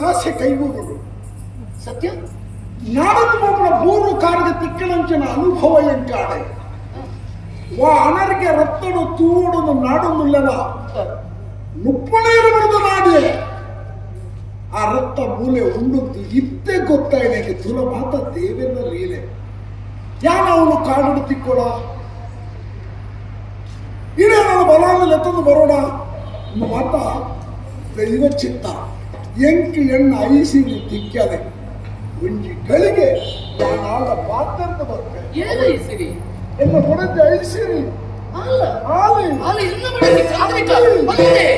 ಆಸೆ ಕೈಗೂಡುವುದು ಸತ್ಯ. ನಾಡದು ಒಬ್ಬನ ಮೂರು ಕಾರ್ಯ ತಿಕ್ಕಣಂಚಿನ ಅನುಭವ ಎಂಟಾಡೆ ವಾ ಅನರ್ಗೆ ರತ್ತಡು ತೂಡುದು ನಾಡು ಮುಲ್ಲನ ಮುಪ್ಪಳೇರು ಬರೆದು ನಾಡಿಯೇ ಆ ರತ್ತ ಮೂಲೆ ಉಂಡುದ್ದು ಇದ್ದೇ ಗೊತ್ತಾಯಿದೆ ತುಲ ಮಾತ ದೇವೇಂದ್ರ ಲೀಲೆ ಯಾನ ಅವನು ಕಾಡು ತಿಕ್ಕೋಡ ಇಡೇ ನಾನು ಬಲಾನಲ್ಲಿ ಎತ್ತೊಂದು ಬರೋಣ ಮಾತ ದೈವ ಚಿತ್ತ ಎಂಕಿ ಎಣ್ಣ ಐಸಿರಿ ತಿಕ್ಕದೆ ಒಂಜಿ ಗಳಿಗೆ ನಾಳ ಪಾತ್ರದ ಬರ್ತೇನೆ ಏನು ಐಸಿರಿ ಎನ್ನ ಕೊಡದ್ದು ಐಸಿರಿ ಅಲ್ಲ ಆಲಿ ಅಲ್ಲ ಇನ್ನ ಮಾಡಿ